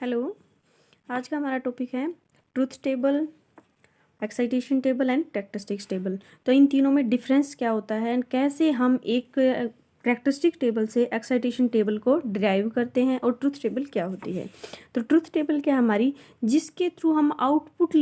Hello. आज का हमारा टॉपिक है truth table, excitation table and characteristics table. तो इन तीनों में डिफरेंस क्या होता है एंड कैसे हम एक कैरेक्टरिस्टिक टेबल से एक्साइटेशन टेबल को डिराइव करते हैं और ट्रूथ टेबल क्या होती है। तो ट्रूथ टेबल क्या हमारी, जिसके थ्रू हम आउटपुट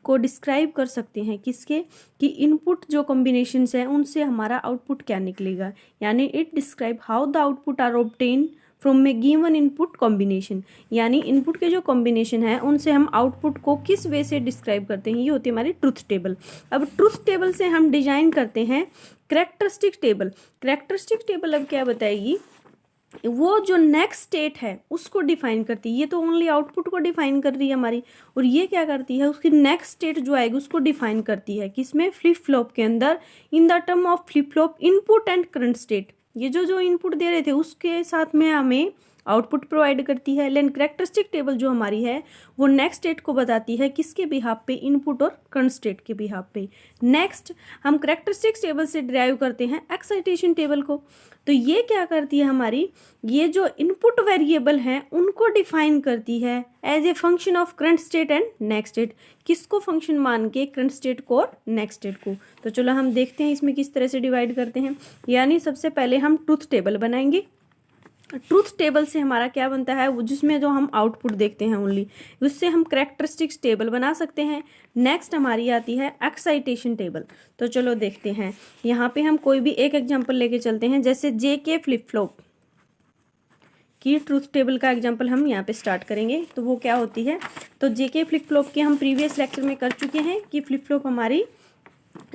को डिस्क्राइब कर सकते हैं, किसके कि इनपुट जो कॉम्बिनेशंस हैं उनसे हमारा आउटपुट क्या निकलेगा, यानी it describe how the output are obtain from a given input combination, यानी इनपुट के जो कॉम्बिनेशन है उनसे हम आउटपुट को किस वे से डिस्क्राइब करते हैं, ये होती है हमारी ट्रूथ टेबल। अब ट्रूथ टेबल से हम डिजाइन करते हैं कैरेक्टरिस्टिक टेबल। कैरेक्टरिस्टिक टेबल अब क्या बताएगी, वो जो नेक्स्ट स्टेट है उसको डिफाइन करती है। ये तो ओनली आउटपुट को डिफाइन कर रही है हमारी, और ये क्या करती है, उसकी नेक्स्ट स्टेट जो आएगी उसको डिफाइन करती है किसमें, फ्लिप फ्लॉप के अंदर, in the term of flip flop input and current state. ये जो इनपुट दे रहे थे उसके साथ में हमें आउटपुट प्रोवाइड करती है। लेकिन कैरेक्टरिस्टिक टेबल जो हमारी है वो नेक्स्ट स्टेट को बताती है, किसके बिहाफ पे, इनपुट और करंट स्टेट के बिहाफ पे। नेक्स्ट हम कैरेक्टरिस्टिक टेबल से डिराइव करते हैं एक्साइटेशन टेबल को। तो ये क्या करती है हमारी, ये जो इनपुट वेरिएबल हैं उनको डिफाइन करती है as a function of current state and next state. किसको फंक्शन मान के, करंट स्टेट को और नेक्स्ट स्टेट को। तो चलो हम देखते हैं इसमें किस तरह से डिवाइड करते हैं। यानी सबसे पहले हम ट्रूथ टेबल बनाएंगे। ट्रूथ टेबल से हमारा क्या बनता है, वो जिसमें जो हम आउटपुट देखते हैं ओनली, उससे हम कैरेक्टरिस्टिक्स टेबल बना सकते हैं। नेक्स्ट हमारी आती है एक्साइटेशन टेबल। तो चलो देखते हैं, यहाँ पे हम कोई भी एक एग्जांपल लेके चलते हैं। जैसे जेके फ्लिप फ्लॉप की ट्रूथ टेबल का एग्जांपल हम यहाँ पे स्टार्ट करेंगे। तो वो क्या होती है, तो जेके फ्लिप फ्लॉप के हम प्रीवियस लेक्चर में कर चुके हैं कि फ्लिप फ्लॉप हमारी,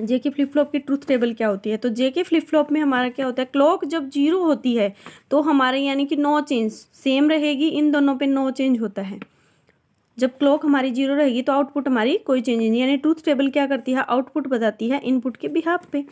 जेके फ्लिप फ्लॉप की ट्रूथ टेबल क्या होती है। तो जेके फ्लिप फ्लॉप में हमारा क्या होता है, क्लॉक जब 0 होती है तो हमारे यानी कि नो चेंज, सेम रहेगी, इन दोनों पे नो चेंज होता है। जब क्लॉक हमारी 0 रहेगी तो आउटपुट हमारी कोई चेंज नहीं, यानी ट्रूथ टेबल क्या करती है, आउटपुट बताती है इनपुट के बिहाफ पे।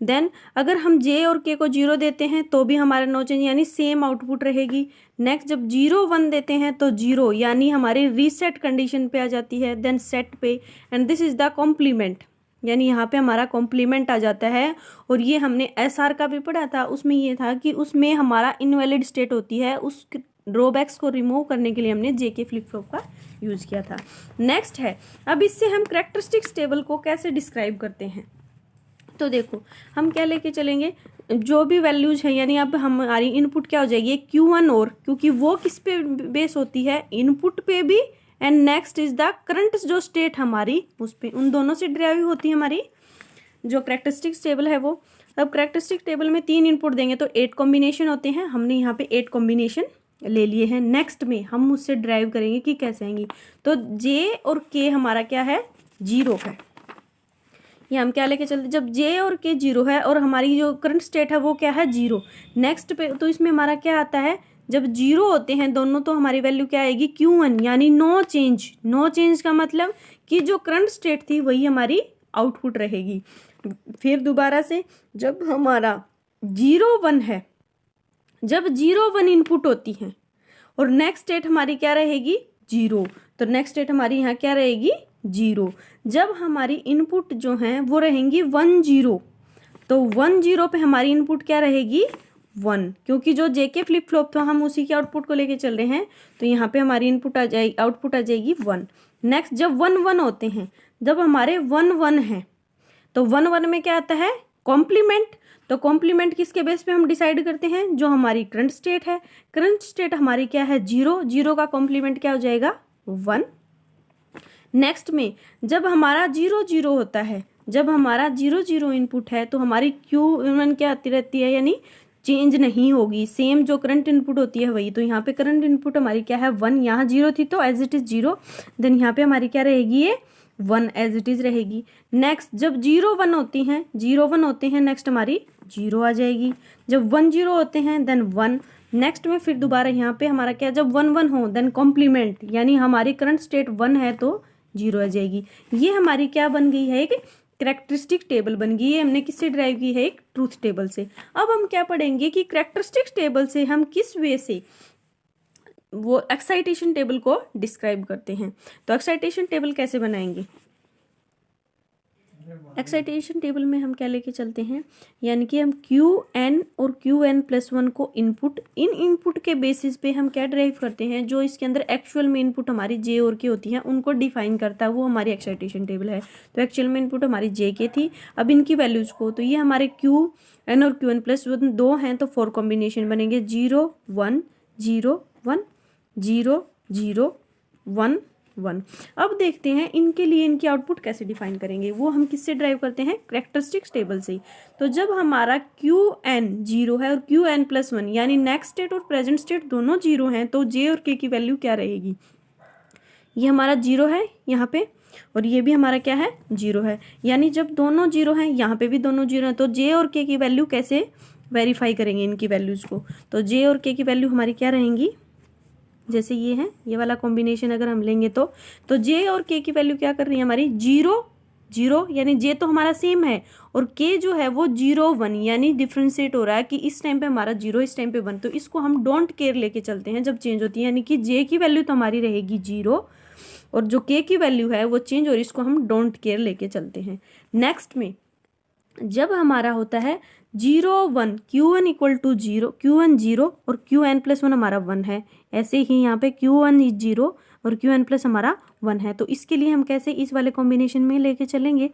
देन अगर हम जे और के को 0 देते हैं तो भी हमारा नो चेंज, यानी सेम आउटपुट रहेगी। नेक्स्ट जब 0 1 देते हैं तो 0 यानी हमारी रीसेट कंडीशन पे आ जाती है, देन सेट पे, and this is the complement, यानी यहाँ पे हमारा कॉम्प्लीमेंट आ जाता है। और ये हमने एसआर का भी पढ़ा था, उसमें ये था कि उसमें हमारा इनवैलिड स्टेट होती है, उस ड्रॉबैक्स को रिमूव करने के लिए हमने जेके फ्लिप फ्लॉप का यूज किया था। नेक्स्ट है, अब इससे हम कैरेक्टरिस्टिक्स टेबल को कैसे डिस्क्राइब करते हैं। तो देखो हम क्या लेके चलेंगे, जो भी वैल्यूज है, यानी अब हमारी इनपुट क्या हो जाएगी, Q1 और, क्योंकि वो किस पे बेस होती है, इनपुट पे भी, and next is the current जो स्टेट हमारी उस पे, उन दोनों से ड्राइव होती है हमारी जो कैरेक्टरिस्टिक्स टेबल है वो। अब कैरेक्टरिस्टिक टेबल में 3 इनपुट देंगे तो 8 कॉम्बिनेशन होते हैं, हमने यहाँ पे 8 कॉम्बिनेशन ले लिए हैं। नेक्स्ट में हम उससे ड्राइव करेंगे कि कैसे आएंगी। तो जे और के हमारा क्या है, 0 है। ये हम क्या लेके चलते, जब जे और के 0 है और हमारी जो करंट स्टेट है वो क्या है, 0। नेक्स्ट पे तो इसमें हमारा क्या आता है, जब 0 होते हैं दोनों तो हमारी वैल्यू क्या आएगी, Q1, यानी नो चेंज। नो चेंज का मतलब कि जो करंट स्टेट थी वही हमारी आउटपुट रहेगी। फिर दोबारा से जब हमारा 0 1 है, जब 0 1 इनपुट होती है और नेक्स्ट स्टेट हमारी क्या रहेगी, 0, तो नेक्स्ट स्टेट हमारी यहाँ क्या रहेगी, 0। जब हमारी इनपुट जो हैं वो रहेंगी 1 0, तो 1 0 पे हमारी इनपुट क्या रहेगी, 1, क्योंकि जो जेके फ्लिप फ्लॉप था हम उसी के आउटपुट को लेके चल रहे हैं, तो यहाँ पे हमारी इनपुट आ जाएगी, आउटपुट आ जाएगी 1। नेक्स्ट जब 1 1 होते हैं, जब हमारे 1 1 है तो 1 1 में क्या आता है, कॉम्प्लीमेंट। तो कॉम्प्लीमेंट किसके बेस पे हम डिसाइड करते हैं, जो हमारी करंट स्टेट है। करंट स्टेट हमारी क्या है, 0, 0 का कॉम्प्लीमेंट क्या हो जाएगा, 1। नेक्स्ट में जब हमारा 0 0 होता है, जब हमारा 0 0 इनपुट है तो हमारी Q1 क्या आती रहती है, यानी चेंज नहीं होगी, सेम जो करंट इनपुट होती है वही। तो यहाँ पे करंट इनपुट हमारी क्या है, 1, यहाँ 0 थी तो एज इट इज 0, देन यहाँ पे हमारी क्या रहेगी, ये 1 एज इट इज रहेगी। नेक्स्ट जब 0 1 होती हैं, 0 1 होते हैं, नेक्स्ट हमारी 0 आ जाएगी। जब 1 0 होते हैं देन 1। नेक्स्ट में फिर दोबारा यहाँ पे हमारा क्या, जब 1 1 हो देन कॉम्प्लीमेंट, यानी हमारी करंट स्टेट 1 है तो 0 आ जाएगी। ये हमारी क्या बन गई है, एक कैरेक्टरिस्टिक टेबल बन गई है। हमने किससे ड्राइव की है, एक ट्रूथ टेबल से। अब हम क्या पढ़ेंगे कि कैरेक्टरिस्टिक टेबल से हम किस वे से वो एक्साइटेशन टेबल को डिस्क्राइब करते हैं। तो एक्साइटेशन टेबल कैसे बनाएंगे, एक्साइटेशन टेबल में हम क्या लेके चलते हैं, यानी कि हम क्यू एन और क्यू एन प्लस वन को इनपुट, इन इनपुट के बेसिस पे हम क्या ड्राइव करते हैं, जो इसके अंदर एक्चुअल में इनपुट हमारी जे और के होती है उनको डिफाइन करता है, वो हमारी एक्साइटेशन टेबल है। तो एक्चुअल में इनपुट हमारी जे के थी, अब इनकी वैल्यूज़ को, तो ये हमारे क्यू एन और क्यू एन प्लस वन दो हैं तो 4 कॉम्बिनेशन बनेंगे, 0 1 0 1 0 0 1 1। अब देखते हैं इनके लिए इनकी आउटपुट कैसे डिफाइन करेंगे, वो हम किससे ड्राइव करते हैं, कैरेक्टरिस्टिक्स टेबल से। तो जब हमारा क्यू एन जीरो है और क्यू एन प्लस वन यानी नेक्स्ट स्टेट और प्रेजेंट स्टेट दोनों जीरो हैं, तो जे और के की वैल्यू क्या रहेगी, ये हमारा जीरो है यहाँ पे और ये भी हमारा क्या है, जीरो है। यानी जब दोनों जीरो हैं, यहाँ पे भी दोनों जीरो हैं, तो जे और के की वैल्यू कैसे वेरीफाई करेंगे इनकी वैल्यूज़ को। तो जे और के की वैल्यू हमारी क्या रहेंगी, जैसे ये है, ये वाला कॉम्बिनेशन अगर हम लेंगे तो जे और के की वैल्यू क्या कर रही है हमारी, 0 0, यानी जे तो हमारा सेम है और के जो है वो 0 1, यानी डिफ्रेंशिएट हो रहा है कि इस टाइम पे हमारा 0, इस टाइम पे 1, तो इसको हम डोंट केयर लेके चलते हैं जब चेंज होती है, यानी कि जे की वैल्यू तो हमारी रहेगी 0 और जो के की वैल्यू है वो चेंज, और इसको हम डोंट केयर लेके चलते हैं। नेक्स्ट में जब हमारा होता है 0 1, Q N equal to 0, Q N 0 और क्यू एन प्लस वन हमारा 1 है, ऐसे ही यहाँ पे क्यू एन 0 और क्यू एन प्लस हमारा 1 है, तो इसके लिए हम कैसे इस वाले कॉम्बिनेशन में लेके चलेंगे।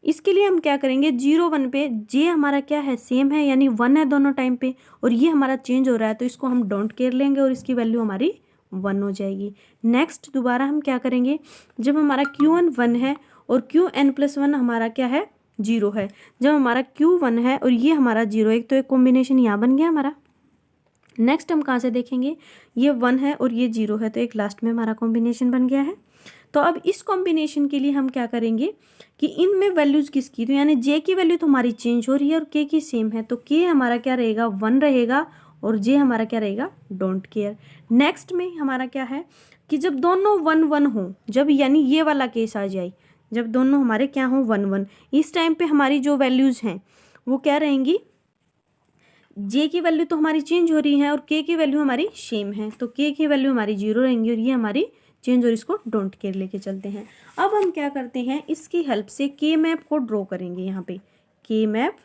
इसके लिए हम क्या करेंगे, 0 1 पे जे हमारा क्या है, सेम है, यानी 1 है दोनों टाइम पे, और ये हमारा चेंज हो रहा है तो इसको हम डोंट केयर लेंगे और इसकी वैल्यू हमारी 1 हो जाएगी। नेक्स्ट दोबारा हम क्या करेंगे, जब हमारा क्यू एन 1 है और क्यू एन प्लस वन हमारा क्या है, 0 है, जब हमारा क्यू 1 है और ये हमारा 0 है, तो एक कॉम्बिनेशन यहाँ बन गया हमारा। नेक्स्ट हम कहाँ से देखेंगे, ये 1 है और ये 0 है, तो एक लास्ट में हमारा कॉम्बिनेशन बन गया है। तो अब इस कॉम्बिनेशन के लिए हम क्या करेंगे कि इनमें वैल्यूज़ किसकी, तो यानी जे की वैल्यू तो हमारी चेंज हो रही है और के की सेम है, तो के हमारा क्या रहेगा, 1 रहेगा और जे हमारा क्या रहेगा, डोंट केयर। नेक्स्ट में हमारा क्या है कि जब दोनों 1 1 हो, जब यानी ये वाला केस आ जाए, जब दोनों हमारे क्या हो 1 1, इस टाइम पे हमारी जो वैल्यूज़ हैं वो क्या रहेंगी, जे की वैल्यू तो हमारी चेंज हो रही है और के की वैल्यू हमारी सेम है, तो के की वैल्यू हमारी 0 रहेंगी और ये हमारी चेंज, और इसको डोंट केयर लेके चलते हैं। अब हम क्या करते हैं, इसकी हेल्प से के मैप को ड्रॉ करेंगे। यहाँ पे के मैप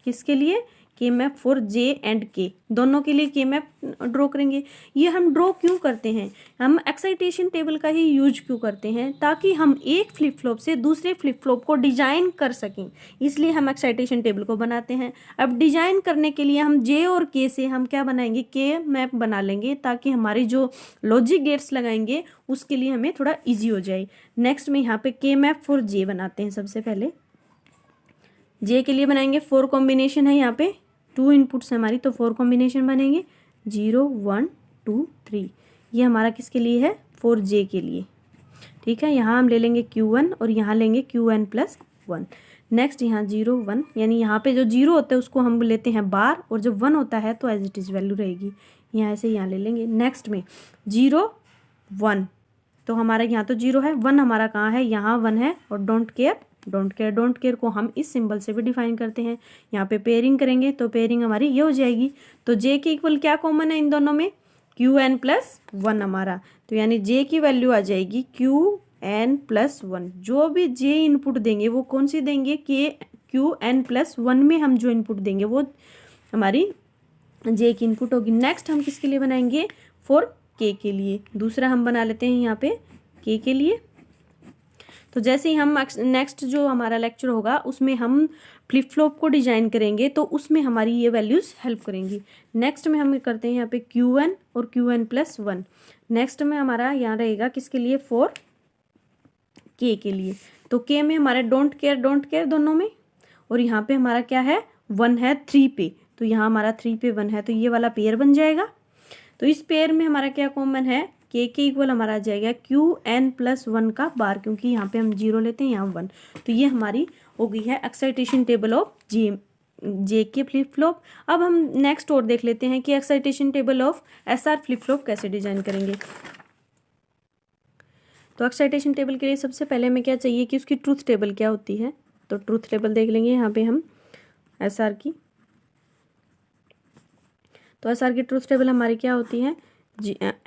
किसके लिए, के मैप फॉर जे एंड के, दोनों के लिए के मैप ड्रॉ करेंगे। ये हम ड्रॉ क्यों करते हैं, हम एक्साइटेशन टेबल का ही यूज क्यों करते हैं, ताकि हम एक फ्लिप फ्लॉप से दूसरे फ्लिप फ्लॉप को डिजाइन कर सकें, इसलिए हम एक्साइटेशन टेबल को बनाते हैं। अब डिजाइन करने के लिए हम जे और के से हम क्या बनाएंगे, के मैप बना लेंगे, ताकि हमारी जो लॉजिक गेट्स लगाएंगे उसके लिए हमें थोड़ा ईजी हो जाए। नेक्स्ट में यहाँ पे के मैप फॉर जे बनाते हैं। सबसे पहले जे के लिए बनाएंगे 4 कॉम्बिनेशन है, यहाँ पे 2 इनपुट्स है हमारी, तो 4 कॉम्बिनेशन बनेंगे 0 1 2 3। ये हमारा किसके लिए है, 4J के लिए, ठीक है। यहाँ हम ले लेंगे Q1 और यहाँ लेंगे Qn प्लस 1। नेक्स्ट यहाँ 0 1, यानी यहाँ पे जो 0 होता है उसको हम लेते हैं बार, और जब 1 होता है तो एज इट इज़ वैल्यू रहेगी, यहाँ ऐसे यहाँ ले लेंगे। नेक्स्ट में 0 1, तो हमारा यहाँ तो 0 है, 1 हमारा कहाँ है, यहाँ 1 है, और don't care, don't care, don't care को हम इस सिंबल से भी डिफाइन करते हैं। यहाँ पे पेयरिंग करेंगे तो पेयरिंग हमारी ये हो जाएगी, तो जे के इक्वल क्या कॉमन है इन दोनों में, Qn प्लस 1 हमारा, तो यानी जे की वैल्यू आ जाएगी Qn प्लस 1। जो भी जे इनपुट देंगे वो कौन सी देंगे, Qn प्लस 1 में हम जो इनपुट देंगे वो हमारी जे की इनपुट होगी। नेक्स्ट हम किसके लिए बनाएंगे, फॉर के के लिए, दूसरा हम बना लेते हैं यहाँ पे के लिए। तो जैसे ही हम नेक्स्ट जो हमारा लेक्चर होगा उसमें हम फ्लिप फ्लॉप को डिजाइन करेंगे, तो उसमें हमारी ये वैल्यूज़ हेल्प करेंगी। नेक्स्ट में हम करते हैं यहाँ पे Qn और Qn प्लस 1। नेक्स्ट में हमारा यहाँ रहेगा किसके लिए, फॉर के लिए, तो के में हमारे डोंट केयर दोनों में, और यहाँ पे हमारा क्या है, 1 है 3 पे, तो यहाँ हमारा 3 पे 1 है, तो ये वाला पेयर बन जाएगा। तो इस पेयर में हमारा क्या कॉमन है, के इक्वल हमारा आ जाएगा Qn प्लस 1 का बार, क्योंकि यहाँ पे हम 0 लेते हैं, यहाँ 1, तो ये हमारी हो गई है एक्साइटेशन टेबल ऑफ जे के फ्लिप फ्लॉप। अब हम नेक्स्ट और देख लेते हैं कि excitation table of SR flip flop कैसे डिजाइन करेंगे। तो एक्साइटेशन टेबल के लिए सबसे पहले हमें क्या चाहिए कि उसकी ट्रूथ टेबल क्या होती है, तो ट्रूथ टेबल देख लेंगे यहाँ पे हम SR की। तो SR की ट्रूथ टेबल हमारी क्या होती है,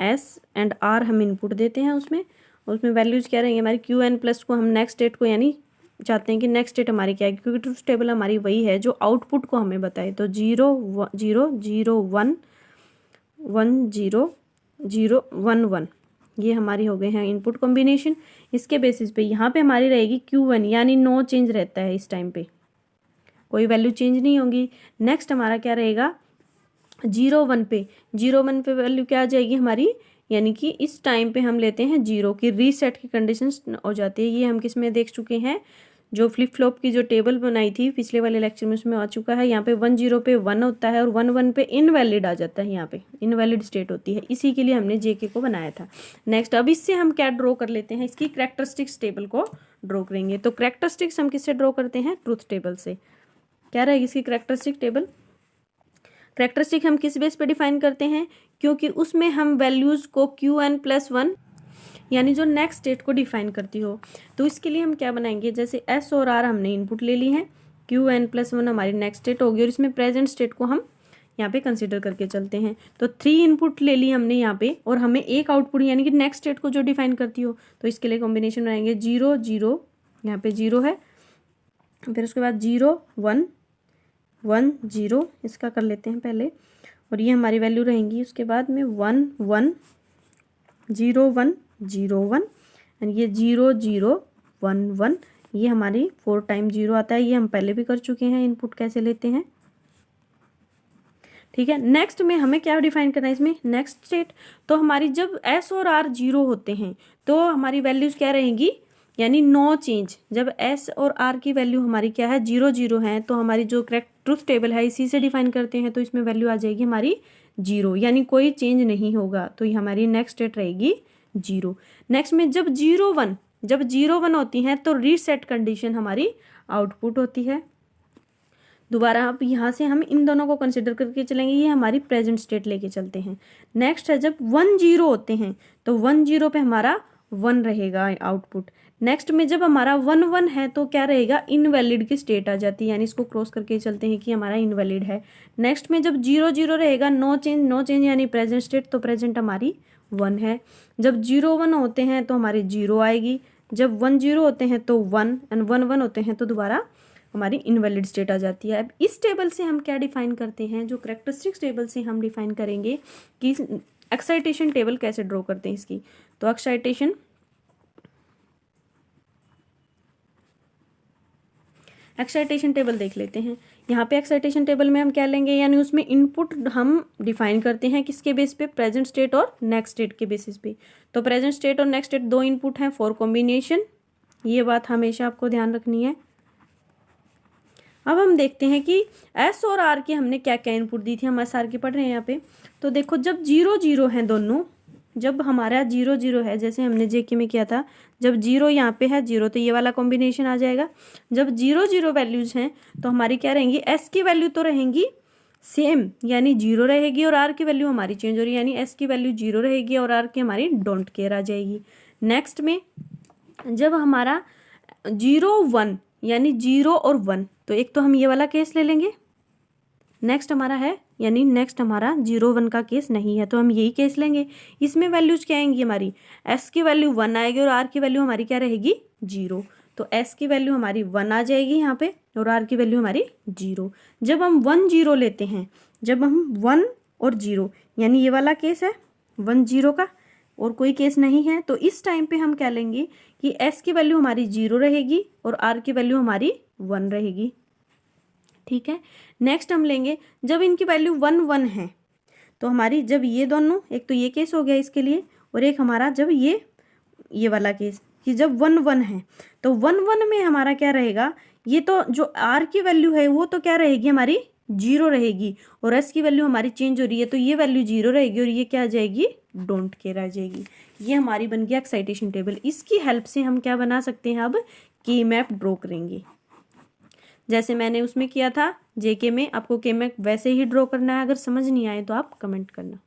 S एंड R हम इनपुट देते हैं उसमें, और उसमें वैल्यूज़ क्या रहेंगे हमारी, Qn प्लस को हम नेक्स्ट स्टेट को यानी चाहते हैं कि नेक्स्ट स्टेट हमारी क्या है, क्योंकि ट्रुथ टेबल हमारी वही है जो आउटपुट को हमें बताए। तो 0 0 0 1 1 0 0 1 1 ये हमारी हो गए हैं इनपुट कॉम्बिनेशन। इसके बेसिस पे यहाँ पे हमारी रहेगी Q1, यानी नो चेंज रहता है, इस टाइम पे कोई वैल्यू चेंज नहीं होगी। नेक्स्ट हमारा क्या रहेगा 0 1 पे, 0 1 पे वैल्यू क्या आ जाएगी हमारी, यानी कि इस टाइम पे हम लेते हैं 0 की रीसेट की कंडीशन हो जाती है। ये हम किस में देख चुके हैं, जो फ्लिप फ्लॉप की जो टेबल बनाई थी पिछले वाले लेक्चर में उसमें आ चुका है। यहाँ पे 1 0 पे 1 होता है और 1 1 पे इनवैलिड आ जाता है, यहाँ पे इनवैलिड स्टेट होती है, इसी के लिए हमने जेके को बनाया था। नेक्स्ट अब इससे हम क्या ड्रॉ कर लेते हैं, इसकी कैरेक्टरिस्टिक्स टेबल को ड्रॉ करेंगे। तो कैरेक्टरिस्टिक्स हम किससे ड्रॉ करते हैं, ट्रुथ टेबल से। क्या रहेगी इसकी कैरेक्टरिस्टिक टेबल, कैरेक्टरिस्टिक हम किस बेस पे डिफाइन करते हैं, क्योंकि उसमें हम वैल्यूज़ को Qn+1 यानी जो नेक्स्ट स्टेट को डिफाइन करती हो। तो इसके लिए हम क्या बनाएंगे, जैसे S और R हमने इनपुट ले ली है, Qn+1 हमारी नेक्स्ट स्टेट होगी और इसमें प्रेजेंट स्टेट को हम यहाँ पे कंसिडर करके चलते हैं। तो 3 इनपुट ले ली हमने यहाँ पे और हमें एक आउटपुट यानी कि नेक्स्ट स्टेट को जो डिफाइन करती हो। तो इसके लिए कॉम्बिनेशन बनाएंगे 0 0, यहाँ पे 0 है, फिर उसके बाद 0 1 1 0, इसका कर लेते हैं पहले, और ये हमारी वैल्यू रहेंगी। उसके बाद में 1 1 0 1 0 1 एंड ये 0 0 1 1, ये हमारी 4 टाइम 0 आता है। ये हम पहले भी कर चुके हैं, इनपुट कैसे लेते हैं, ठीक है। नेक्स्ट में हमें क्या डिफाइन करना है इसमें, नेक्स्ट स्टेट। तो हमारी जब S और R 0 होते हैं तो हमारी वैल्यूज़ क्या रहेंगी, यानी नो चेंज। जब S और R की वैल्यू हमारी क्या है 0 0 है, तो हमारी जो करेक्ट ट्रुथ टेबल है इसी से डिफाइन करते हैं, तो इसमें वैल्यू आ जाएगी हमारी 0, यानी कोई चेंज नहीं होगा। तो ये हमारी नेक्स्ट स्टेट रहेगी 0। नेक्स्ट में जब 0 1 होती हैं तो रीसेट कंडीशन हमारी आउटपुट होती है। दोबारा अब यहाँ से हम इन दोनों को कंसिडर करके चलेंगे, ये हमारी प्रेजेंट स्टेट लेके चलते हैं। नेक्स्ट है जब 1 0 होते हैं तो 1 0 पे हमारा 1 रहेगा आउटपुट। नेक्स्ट में जब हमारा 1 1 है तो क्या रहेगा, इनवैलिड की स्टेट आ जाती है, यानी इसको क्रॉस करके चलते हैं कि हमारा इनवैलिड है। नेक्स्ट में जब 0 0 रहेगा, नो चेंज यानी प्रेजेंट स्टेट, तो प्रेजेंट हमारी 1 है। जब 0 1 होते हैं तो हमारी 0 आएगी, जब 1 0 होते हैं तो 1 एंड 1 1 होते हैं तो दोबारा हमारी इनवैलिड स्टेट आ जाती है। अब इस टेबल से हम क्या डिफाइन करते हैं, जो कैरेक्टरिस्टिक्स टेबल से हम डिफाइन करेंगे कि एक्साइटेशन टेबल कैसे ड्रॉ करते हैं इसकी। तो एक्साइटेशन टेबल देख लेते हैं। यहाँ पे एक्साइटेशन टेबल में हम क्या लेंगे, यानी उसमें इनपुट हम डिफाइन करते हैं किसके बेस पे, प्रेजेंट स्टेट और नेक्स्ट स्टेट के बेसिस पे। तो प्रेजेंट स्टेट और नेक्स्ट स्टेट 2 इनपुट हैं फॉर कॉम्बिनेशन, ये बात हमेशा आपको ध्यान रखनी है। अब हम देखते हैं कि S और R की हमने क्या क्या इनपुट दी थी, हम SR की पढ़ रहे हैं यहाँ पे। तो देखो जब 0 0 हैं दोनों, जब हमारा 0 0 है, जैसे हमने जेके में किया था, जब 0 यहाँ पे है 0 तो ये वाला कॉम्बिनेशन आ जाएगा। जब 0 0 वैल्यूज हैं तो हमारी क्या रहेंगी, S की वैल्यू तो रहेंगी सेम यानी 0 रहेगी, और R की वैल्यू हमारी चेंज हो रही है, यानी S की वैल्यू 0 रहेगी और R की हमारी डोंट केयर आ जाएगी। नेक्स्ट में जब हमारा 0 1 यानी 0 और 1, तो एक तो हम ये वाला केस ले लेंगे, नेक्स्ट हमारा है, यानी नेक्स्ट हमारा 0 1 का केस नहीं है तो हम यही केस लेंगे। इसमें वैल्यूज क्या आएंगी, हमारी S की वैल्यू 1 आएगी और R की वैल्यू हमारी क्या रहेगी 0। तो S की वैल्यू हमारी 1 आ जाएगी यहाँ पे और R की वैल्यू हमारी 0। जब हम 1 0 लेते हैं, जब हम 1 और 0 यानी ये वाला केस है 1 0 का और कोई केस नहीं है, तो इस टाइम पे हम क्या लेंगे कि S की वैल्यू हमारी 0 रहेगी और R की वैल्यू हमारी 1 रहेगी, ठीक है। नेक्स्ट हम लेंगे जब इनकी वैल्यू 1 1 है, तो हमारी जब ये दोनों, एक तो ये केस हो गया इसके लिए, और एक हमारा जब ये वाला केस कि जब 1 1 है, तो 1 1 में हमारा क्या रहेगा, ये तो जो R की वैल्यू है वो तो क्या रहेगी हमारी 0 रहेगी और S की वैल्यू हमारी चेंज हो रही है, तो ये वैल्यू 0 रहेगी और ये क्या आ जाएगी डोंट केयर आ जाएगी। ये हमारी बन गया एक्साइटेशन टेबल। इसकी हेल्प से हम क्या बना सकते हैं, अब के मैप ड्रॉ करेंगे जैसे मैंने उसमें किया था जेके में। आपको के मैप वैसे ही ड्रॉ करना है, अगर समझ नहीं आए तो आप कमेंट करना।